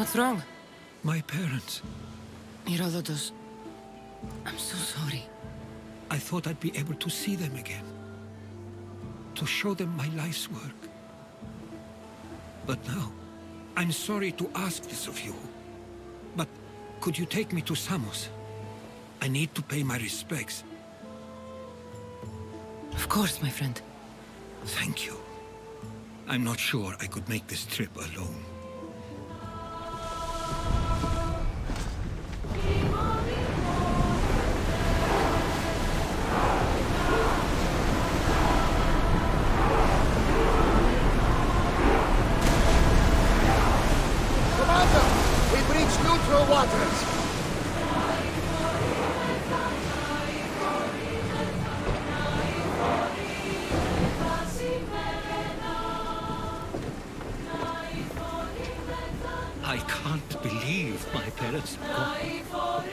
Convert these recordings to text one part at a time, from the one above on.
What's wrong? My parents. Herodotus, I'm so sorry. I thought I'd be able to see them again. To show them my life's work. But now, I'm sorry to ask this of you. But could you take me to Samos? I need to pay my respects. Of course, my friend. Thank you. I'm not sure I could make this trip alone. Commander, we've reached neutral waters. I can't believe my parents are gone.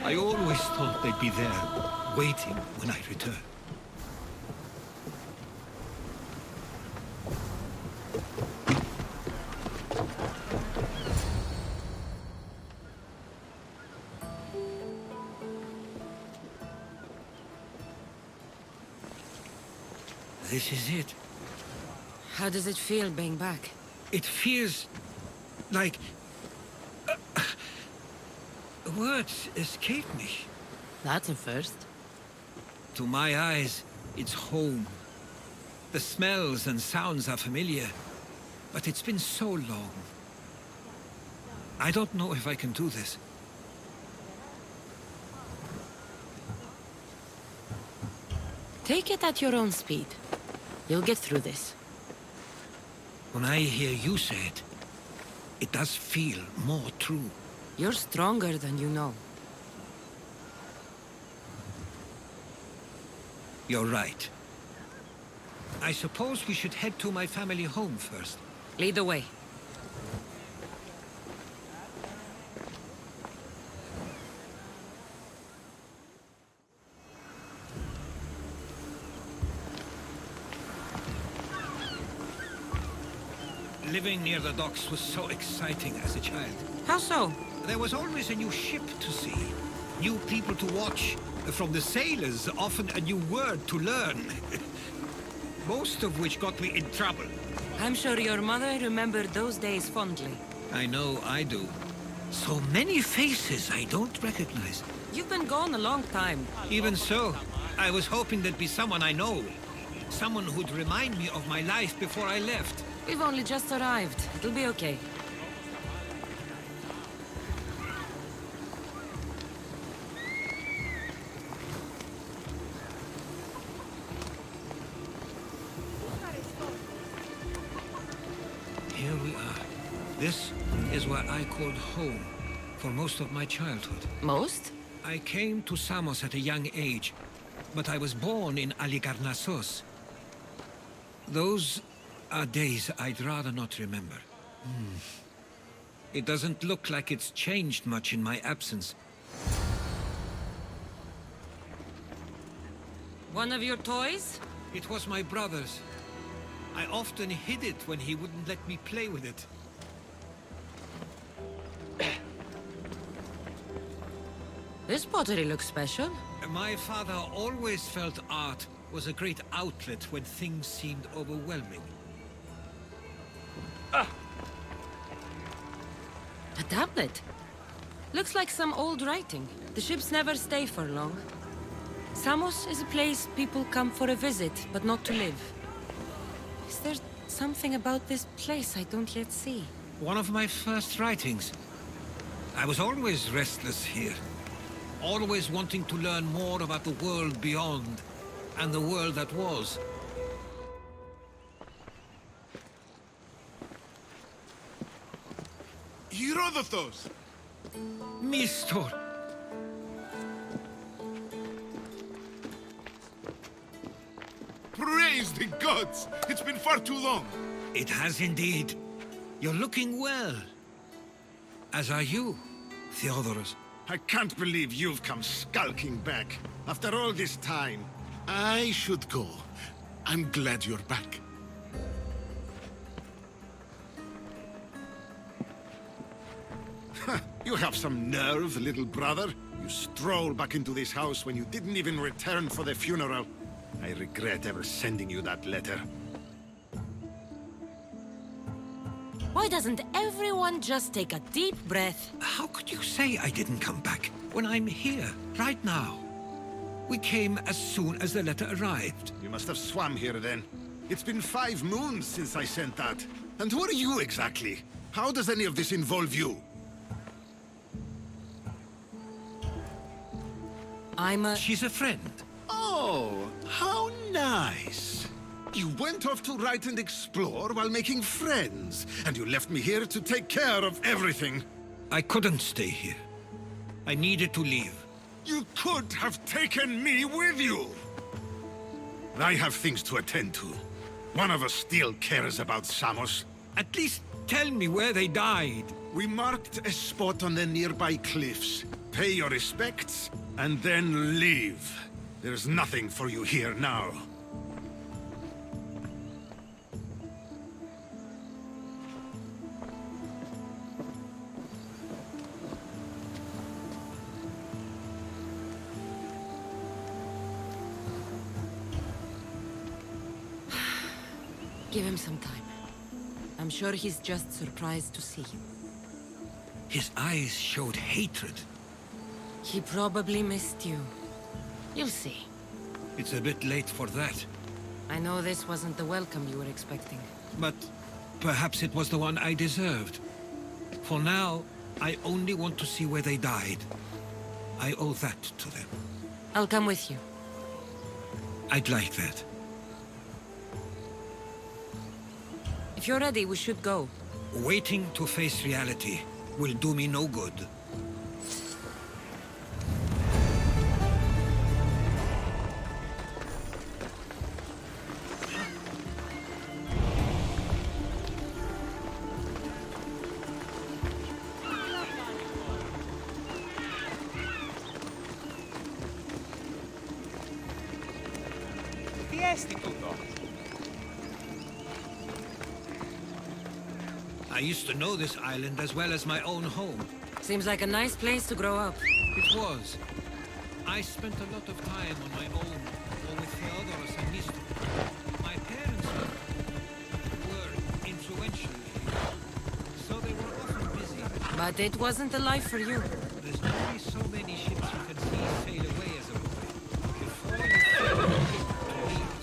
I always thought they'd be there, waiting when I return. This is it. How does it feel being back? It feels like... words escape me. That's a first. To my eyes, it's home. The smells and sounds are familiar, but it's been so long. I don't know if I can do this. Take it at your own speed. You'll get through this. When I hear you say it, it does feel more true. You're stronger than you know. You're right. I suppose we should head to my family home first. Lead the way. Living near the docks was so exciting as a child. How so? There was always a new ship to see, new people to watch. From the sailors, often a new word to learn. Most of which got me in trouble. I'm sure your mother remembered those days fondly. I know I do. So many faces I don't recognize. You've been gone a long time. Even so, I was hoping there'd be someone I know. Someone who'd remind me of my life before I left. We've only just arrived. It'll be okay. Here we are. This is what I called home for most of my childhood. Most? I came to Samos at a young age, but I was born in Aligarnassos. Those are days I'd rather not remember. It doesn't look like it's changed much in my absence. One of your toys? It was my brother's. I often hid it when he wouldn't let me play with it. This pottery looks special. My father always felt art was a great outlet when things seemed overwhelming. A tablet. Looks like some old writing. The ships never stay for long. Samos is a place people come for a visit, but not to live. Is there something about this place I don't yet see? One of my first writings. I was always restless here. Always wanting to learn more about the world beyond, and the world that was. Herodotus! Mistor! Praise the gods! It's been far too long. It has indeed. You're looking well. As are you, Theodoros. I can't believe you've come skulking back. After all this time, I should go. I'm glad you're back. You have some nerve, little brother. You stroll back into this house when you didn't even return for the funeral. I regret ever sending you that letter. Why doesn't everyone just take a deep breath? How could you say I didn't come back when I'm here, right now? We came as soon as the letter arrived. You must have swam here then. It's been 5 moons since I sent that. And who are you exactly? How does any of this involve you? She's a friend. Oh, how nice. You went off to write and explore while making friends, and you left me here to take care of everything. I couldn't stay here. I needed to leave. You could have taken me with you. I have things to attend to. One of us still cares about Samos. At least tell me where they died. We marked a spot on the nearby cliffs. Pay your respects, and then leave. There's nothing for you here now. Give him some time. I'm sure he's just surprised to see you. His eyes showed hatred. He probably missed you. You'll see. It's a bit late for that. I know this wasn't the welcome you were expecting. But perhaps it was the one I deserved. For now, I only want to see where they died. I owe that to them. I'll come with you. I'd like that. If you're ready, we should go. Waiting to face reality will do me no good. I used to know this island as well as my own home. Seems like a nice place to grow up. It was. I spent a lot of time on my own, or with Theodoros and Nisto. My parents were influential here, so they were often busy. But it wasn't a life for you. There's only so many ships you can see sail away as a boy. Before you feel the need to leave.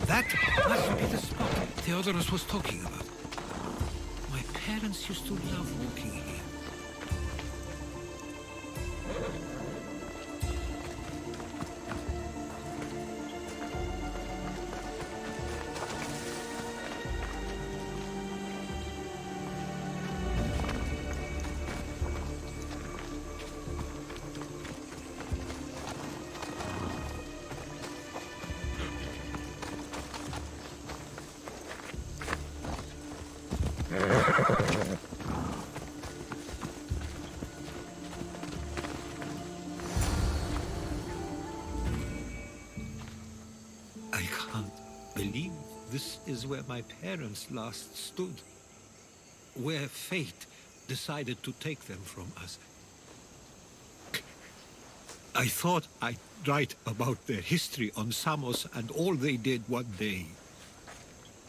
That must be the spot Theodoros was talking about. My parents used to love walking here. I can't believe this is where my parents last stood. Where fate decided to take them from us. I thought I'd write about their history on Samos and all they did one day.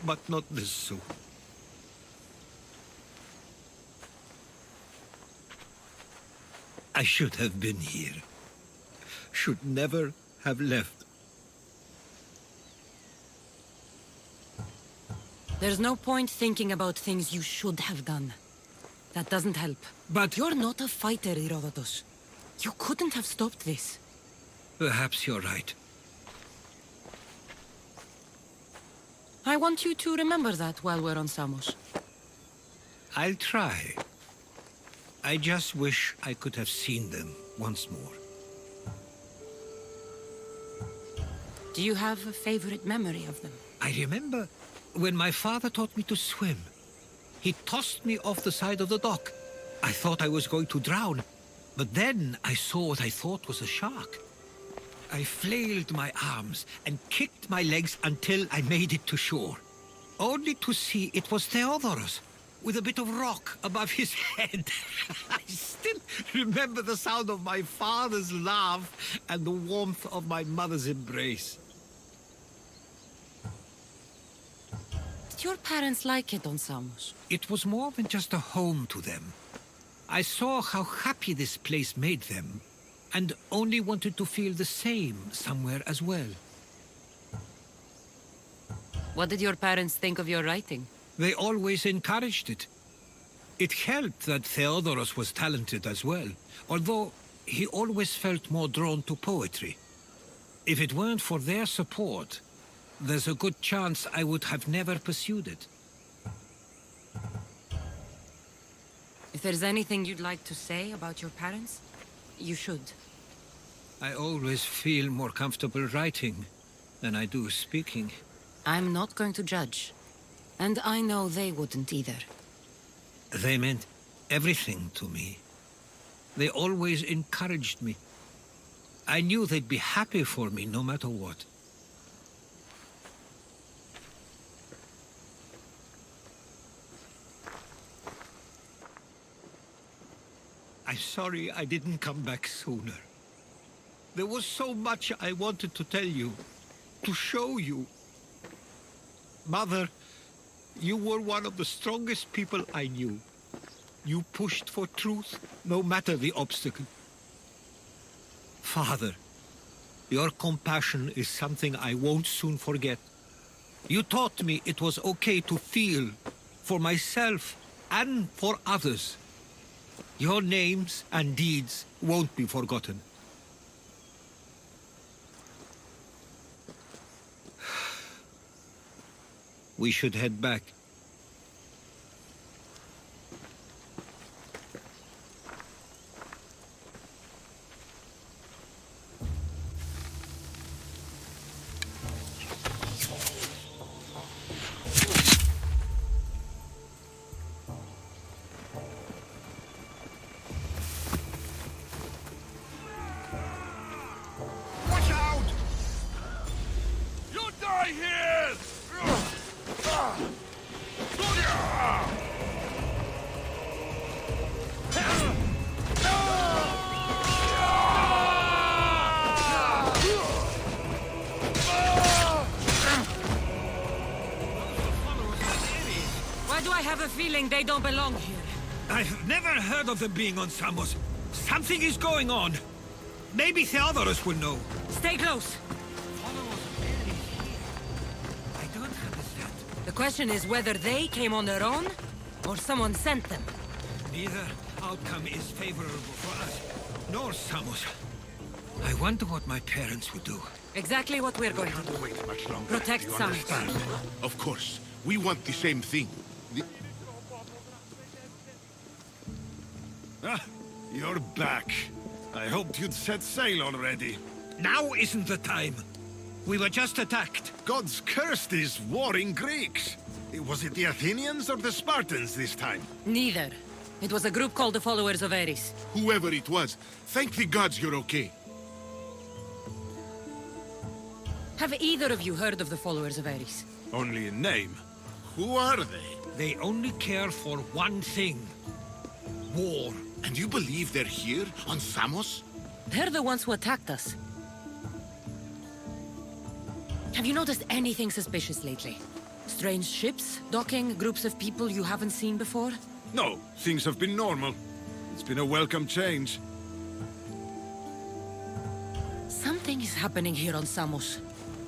But not this soon. I should have been here. Should never have left. There's no point thinking about things you should have done. That doesn't help. But You're not a fighter, Herodotus. You couldn't have stopped this. perhaps you're right. I want you to remember that while we're on Samos. I'll try. I just wish I could have seen them once more. Do you have a favorite memory of them? I remember when my father taught me to swim. He tossed me off the side of the dock. I thought I was going to drown, but then I saw what I thought was a shark. I flailed my arms and kicked my legs until I made it to shore, only to see it was Theodorus, with a bit of rock above his head. I still remember the sound of my father's laugh and the warmth of my mother's embrace. Did your parents like it on Samos? It was more than just a home to them. I saw how happy this place made them, and only wanted to feel the same somewhere as well. What did your parents think of your writing? They always encouraged it. It helped that Theodorus was talented as well, although he always felt more drawn to poetry. If it weren't for their support, there's a good chance I would have never pursued it. If there's anything you'd like to say about your parents, you should. I always feel more comfortable writing than I do speaking. I'm not going to judge. And I know they wouldn't either. They meant everything to me. They always encouraged me. I knew they'd be happy for me no matter what. I'm sorry I didn't come back sooner. There was so much I wanted to tell you, to show you. Mother, you were one of the strongest people I knew. You pushed for truth, no matter the obstacle. Father, your compassion is something I won't soon forget. You taught me it was okay to feel, for myself and for others. Your names and deeds won't be forgotten. We should head back. Watch out! You die here! Why do I have a feeling they don't belong here? I've never heard of them being on Samos. Something is going on. Maybe Theodorus will know. Stay close. I don't understand. The question is whether they came on their own, or someone sent them. Neither outcome is favorable for us, nor Samos. I wonder what my parents would do. Exactly what we're going to do. Wait much longer. Protect you Samos. understand? Of course. We want the same thing. Ah, you're back. I hoped you'd set sail already. Now isn't the time. We were just attacked. Gods cursed these warring Greeks. Was it the Athenians or the Spartans this time? Neither. It was a group called the Followers of Ares. Whoever it was, thank the gods you're okay. Have either of you heard of the Followers of Ares? Only in name. Who are they? They only care for one thing. War. And you believe they're here, on Samos? They're the ones who attacked us. Have you noticed anything suspicious lately? Strange ships, docking, groups of people you haven't seen before? No, things have been normal. It's been a welcome change. Something is happening here on Samos.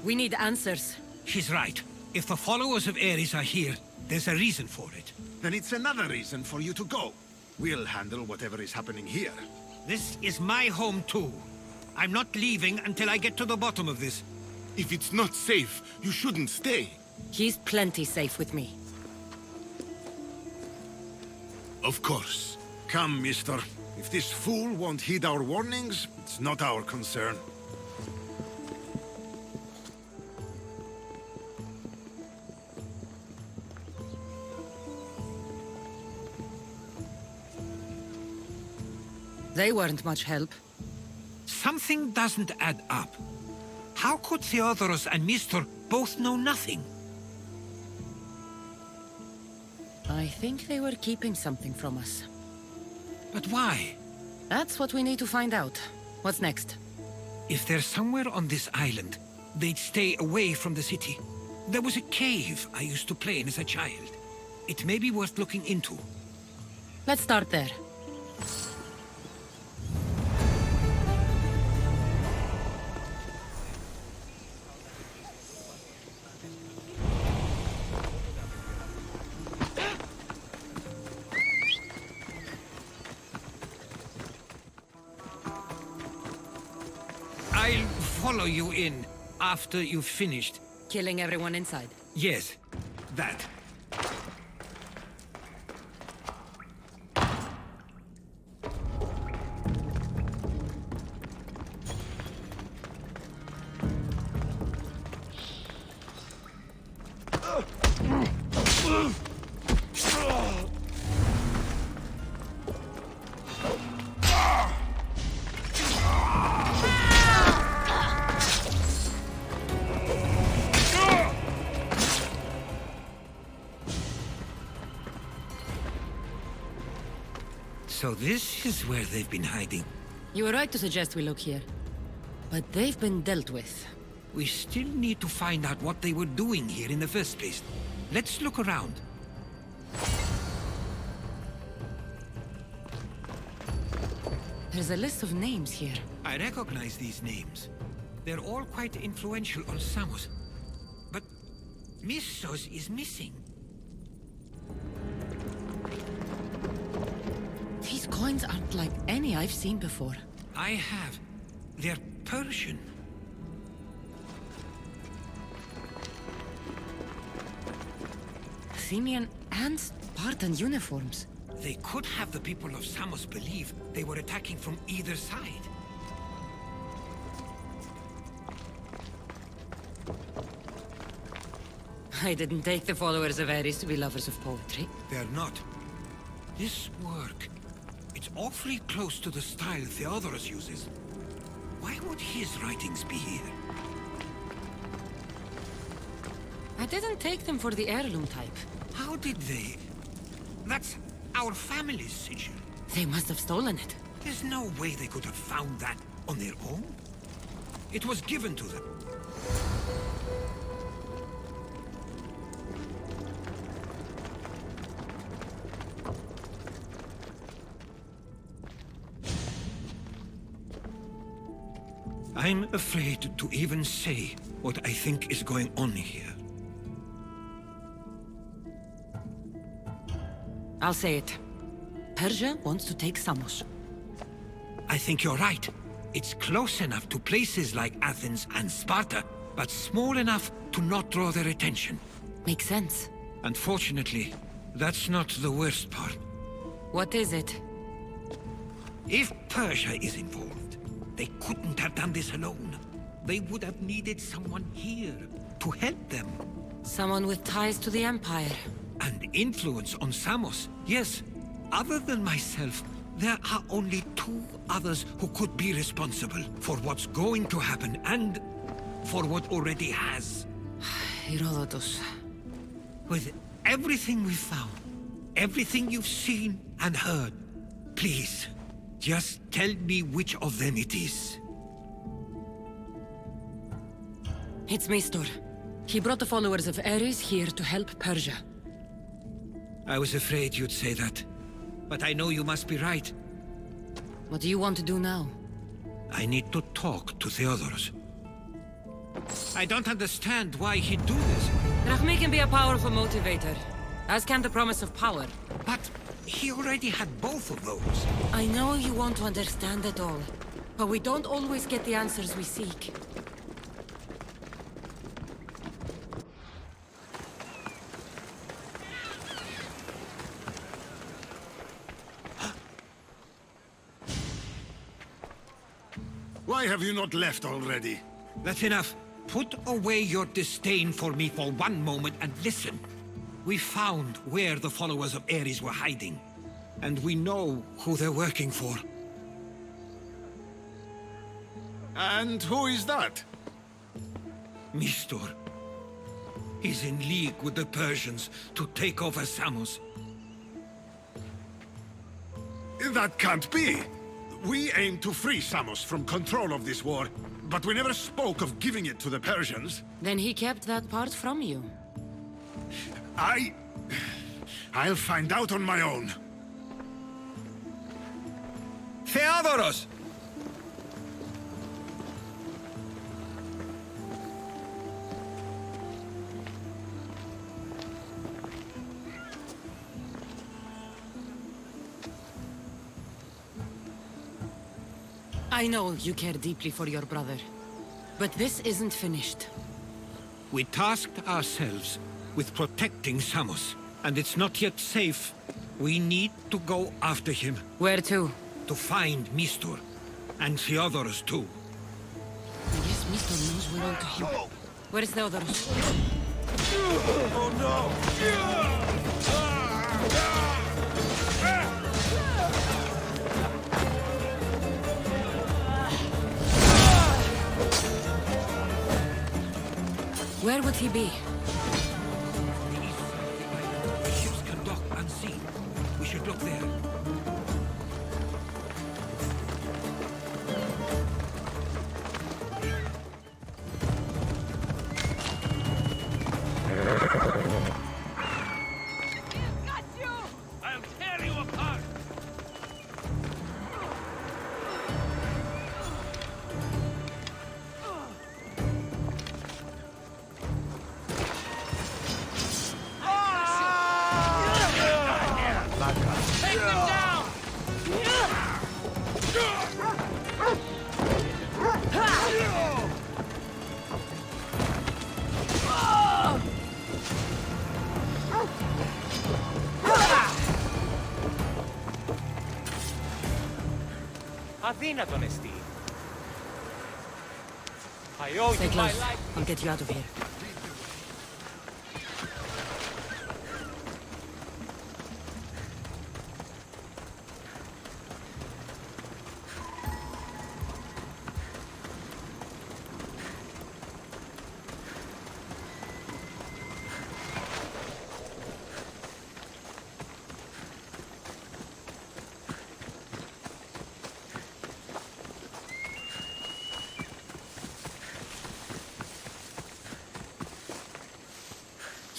We need answers. She's right. If the followers of Ares are here, there's a reason for it. Then it's another reason for you to go. We'll handle whatever is happening here. This is my home too. I'm not leaving until I get to the bottom of this. If it's not safe, you shouldn't stay. He's plenty safe with me. Of course. Come, mister. If this fool won't heed our warnings, it's not our concern. They weren't much help. Something doesn't add up. How could Theodoros and Mistor both know nothing? I think they were keeping something from us. But why? That's what we need to find out. What's next? If they're somewhere on this island, they'd stay away from the city. There was a cave I used to play in as a child. It may be worth looking into. Let's start there. I'll follow you in after you've finished. Killing everyone inside. Yes, that. So this is where they've been hiding. You were right to suggest we look here. But they've been dealt with. We still need to find out what they were doing here in the first place. Let's look around. There's a list of names here. I recognize these names. They're all quite influential on Samos. But Missos is missing. These coins aren't like any I've seen before. I have. They're Persian. Athenian and Spartan uniforms. They could have the people of Samos believe they were attacking from either side. I didn't take the followers of Ares to be lovers of poetry. They're not. This work, it's awfully close to the style Theodoros uses. Why would his writings be here? I didn't take them for the heirloom type. How did they? That's our family's sigil. They must have stolen it. There's no way they could have found that on their own. It was given to them. I'm afraid to even say what I think is going on here. I'll say it. Persia wants to take Samos. I think you're right. It's close enough to places like Athens and Sparta, but small enough to not draw their attention. Makes sense. Unfortunately, that's not the worst part. What is it? If Persia is involved, they couldn't have done this alone. They would have needed someone here to help them. Someone with ties to the Empire. And influence on Samos, yes. Other than myself, there are only two others who could be responsible for what's going to happen and for what already has. Herodotus. With everything we've found, everything you've seen and heard, please, just tell me which of them it is. It's Mistor. He brought the followers of Ares here to help Persia. I was afraid you'd say that. But I know you must be right. What do you want to do now? I need to talk to Theodoros. I don't understand why he'd do this. Drachmi can be a powerful motivator, as can the promise of power. But he already had both of those. I know you want to understand it all, but we don't always get the answers we seek. Why have you not left already? That's enough. Put away your disdain for me for one moment and listen. We found where the followers of Ares were hiding. And we know who they're working for. And who is that? Mistor. He's in league with the Persians to take over Samos. That can't be! We aim to free Samos from control of this war, but we never spoke of giving it to the Persians. Then he kept that part from you. I'll find out on my own. Theodoros! I know you care deeply for your brother, but this isn't finished. We tasked ourselves with protecting Samos, and it's not yet safe. We need to go after him. Where to? To find Mistor, and Theodoros too. I guess Mr. knows we're on to him. Where's Theodoros? Oh no! Where would he be? The ships can dock unseen. We should look there. I'll tear you apart! Take them down! Αδύνατον εστί. I owe Stay you my close. life. I'll get you out of here.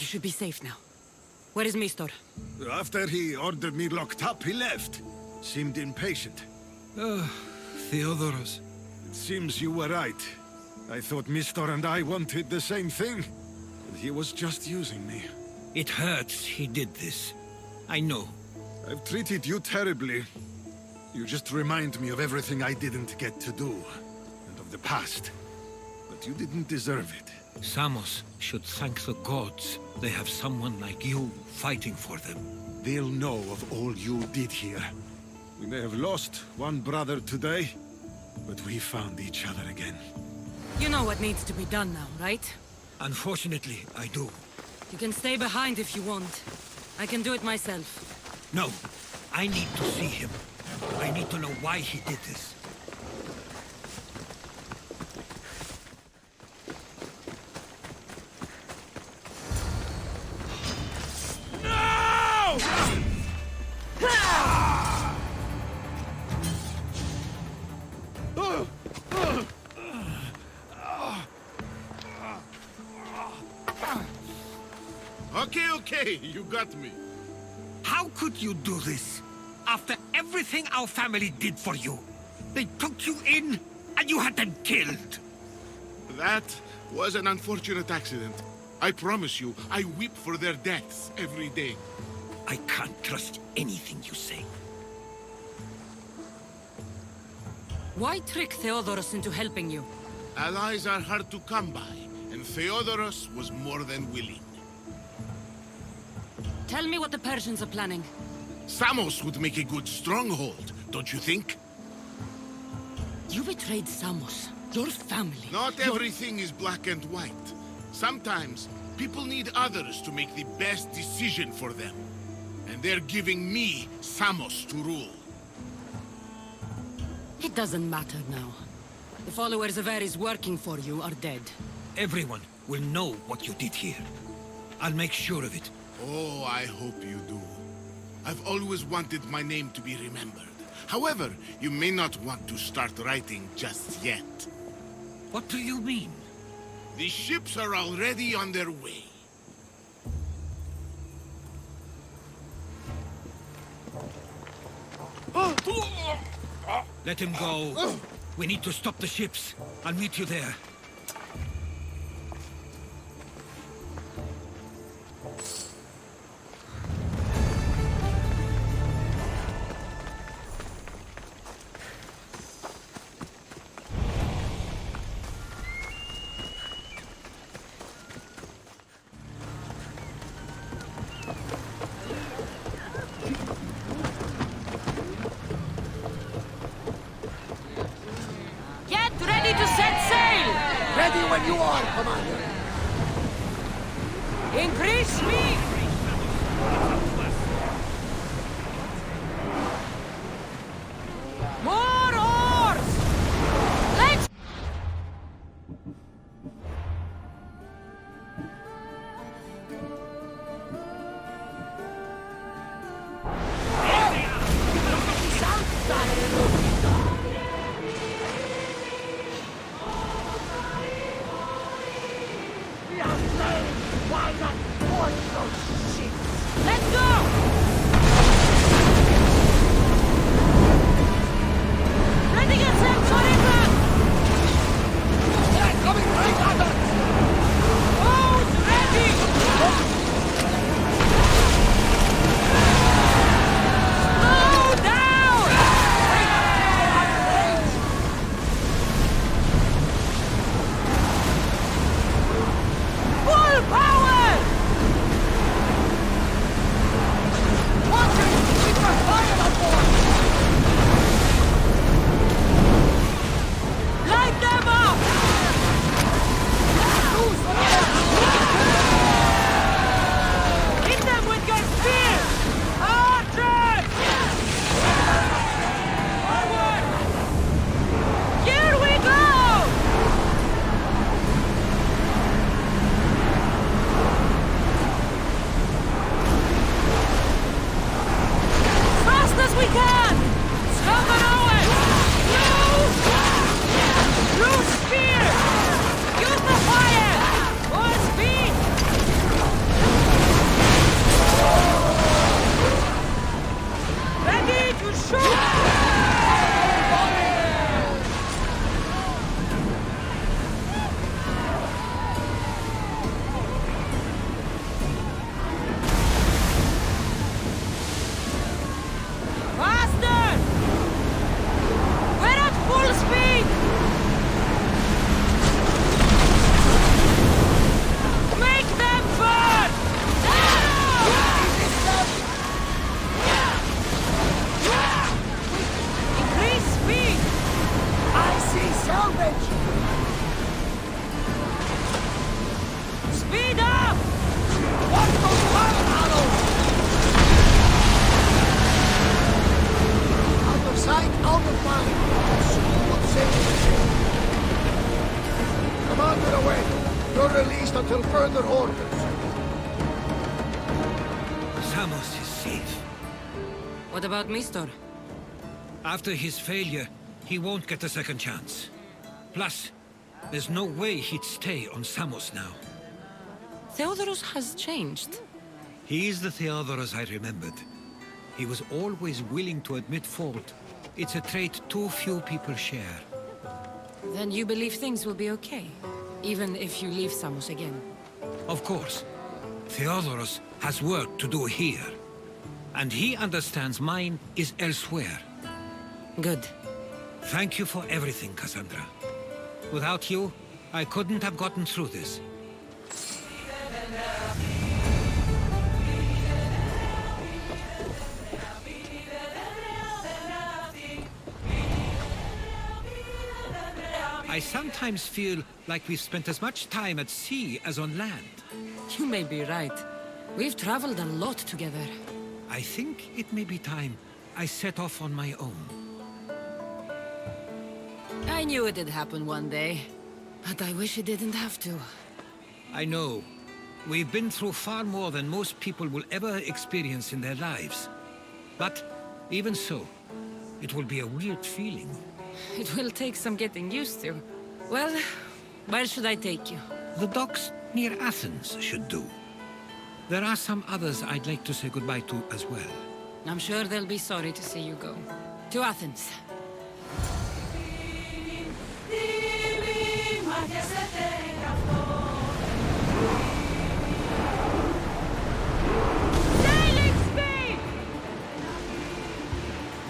You should be safe now. Where is Mistor? After he ordered me locked up, he left. Seemed impatient. Theodoros. It seems you were right. I thought Mistor and I wanted the same thing. But he was just using me. It hurts he did this. I know. I've treated you terribly. You just remind me of everything I didn't get to do. And of the past. But you didn't deserve it. Samos should thank the gods. They have someone like you fighting for them. They'll know of all you did here. We may have lost one brother today, but we found each other again. You know what needs to be done now, right? Unfortunately, I do. You can stay behind if you want. I can do it myself. No, I need to see him. I need to know why he did this. Okay, you got me. How could you do this? After everything our family did for you. They took you in, and you had them killed. That was an unfortunate accident. I promise you, I weep for their deaths every day. I can't trust anything you say. Why trick Theodoros into helping you? Allies are hard to come by, and Theodoros was more than willing. Tell me what the Persians are planning. Samos would make a good stronghold, don't you think? You betrayed Samos, your family. Not everything is black and white. Sometimes, people need others to make the best decision for them. And they're giving me Samos to rule. It doesn't matter now. The followers of Ares working for you are dead. Everyone will know what you did here. I'll make sure of it. Oh, I hope you do. I've always wanted my name to be remembered. However, you may not want to start writing just yet. What do you mean? The ships are already on their way. Let him go. We need to stop the ships. I'll meet you there. Get ready to set sail! Ready when you are, Commander. Increase speed! More oars! Let's... Let's go! Ready to set surrender! They're coming right at us! Boats ready! Slow down! Full power! Watch it! Keep our fire on board! Light them up! Hit them with your spears! Archers! Forward! Here we go! Fast as we can! Stubborn Owen! Blue spear! Use the fire! More speed! Ready to shoot! Faster! We're at full speed! Make them burn! Increase speed! I see salvage! Speed up! Watch those fire arrows! Out of sight, out of mind. Smooth sailing. Commander away. You're released until further orders. Samos is safe. What about Mistor? After his failure, he won't get a second chance. Plus, there's no way he'd stay on Samos now. Theodorus has changed. He's the Theodoros I remembered. He was always willing to admit fault. It's a trait too few people share. Then you believe things will be okay, even if you leave Samos again. Of course. Theodoros has work to do here. And he understands mine is elsewhere. Good. Thank you for everything, Cassandra. Without you, I couldn't have gotten through this. I sometimes feel like we've spent as much time at sea as on land. You may be right. We've traveled a lot together. I think it may be time I set off on my own. I knew it'd happen one day, but I wish it didn't have to. I know. We've been through far more than most people will ever experience in their lives. But even so, it will be a weird feeling. It will take some getting used to. Well, where should I take you? The docks near Athens should do. There are some others I'd like to say goodbye to as well. I'm sure they'll be sorry to see you go. To Athens. Sailing speed!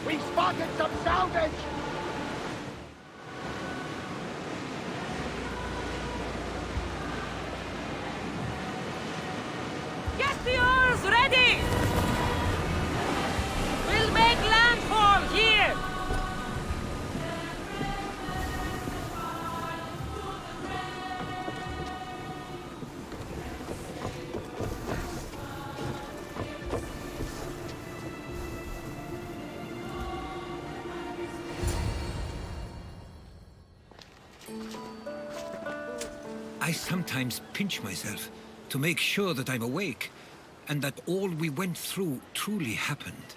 We spotted some salvage! Get the oars ready! We'll make landfall here! I sometimes pinch myself to make sure that I'm awake, and that all we went through truly happened.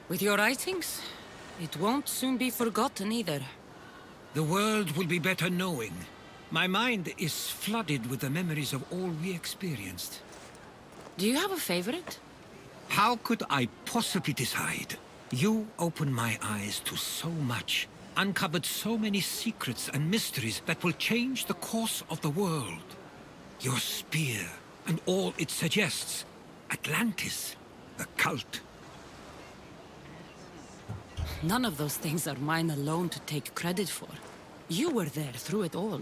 With your writings, it won't soon be forgotten either. The world will be better knowing. My mind is flooded with the memories of all we experienced. Do you have a favorite? How could I possibly decide? You opened my eyes to so much, uncovered so many secrets and mysteries that will change the course of the world. Your spear, and all it suggests. Atlantis, the cult. None of those things are mine alone to take credit for. You were there through it all.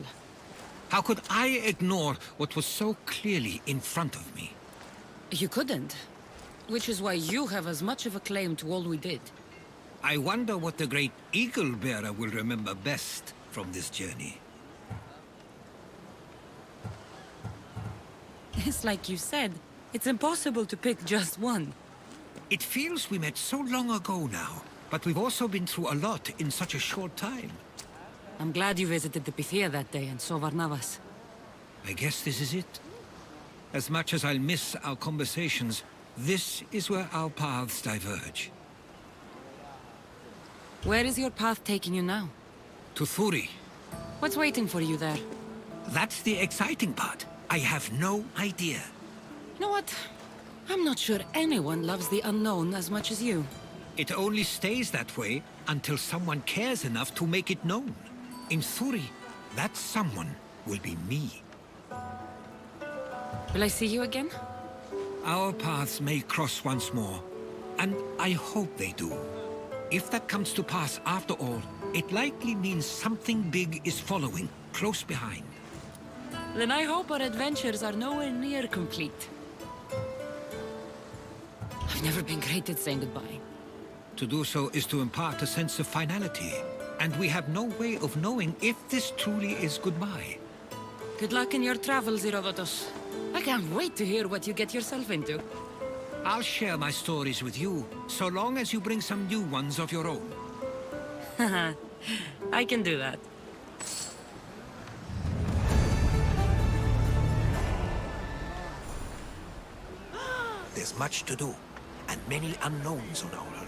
How could I ignore what was so clearly in front of me? You couldn't. Which is why you have as much of a claim to all we did. I wonder what the great Eagle Bearer will remember best from this journey. It's like you said, it's impossible to pick just one. It feels we met so long ago now, but we've also been through a lot in such a short time. I'm glad you visited the Pythia that day and saw Varnavas. I guess this is it. As much as I'll miss our conversations, this is where our paths diverge. Where is your path taking you now? To Thuri. What's waiting for you there? That's the exciting part. I have no idea. You know what? I'm not sure anyone loves the unknown as much as you. It only stays that way until someone cares enough to make it known. In Thuri, that someone will be me. Will I see you again? Our paths may cross once more, and I hope they do. If that comes to pass after all, it likely means something big is following, close behind. Then I hope our adventures are nowhere near complete. I've never been great at saying goodbye. To do so is to impart a sense of finality, and we have no way of knowing if this truly is goodbye. Good luck in your travels, Herodotus. I can't wait to hear what you get yourself into. I'll share my stories with you, so long as you bring some new ones of your own. I can do that. There's much to do, and many unknowns on our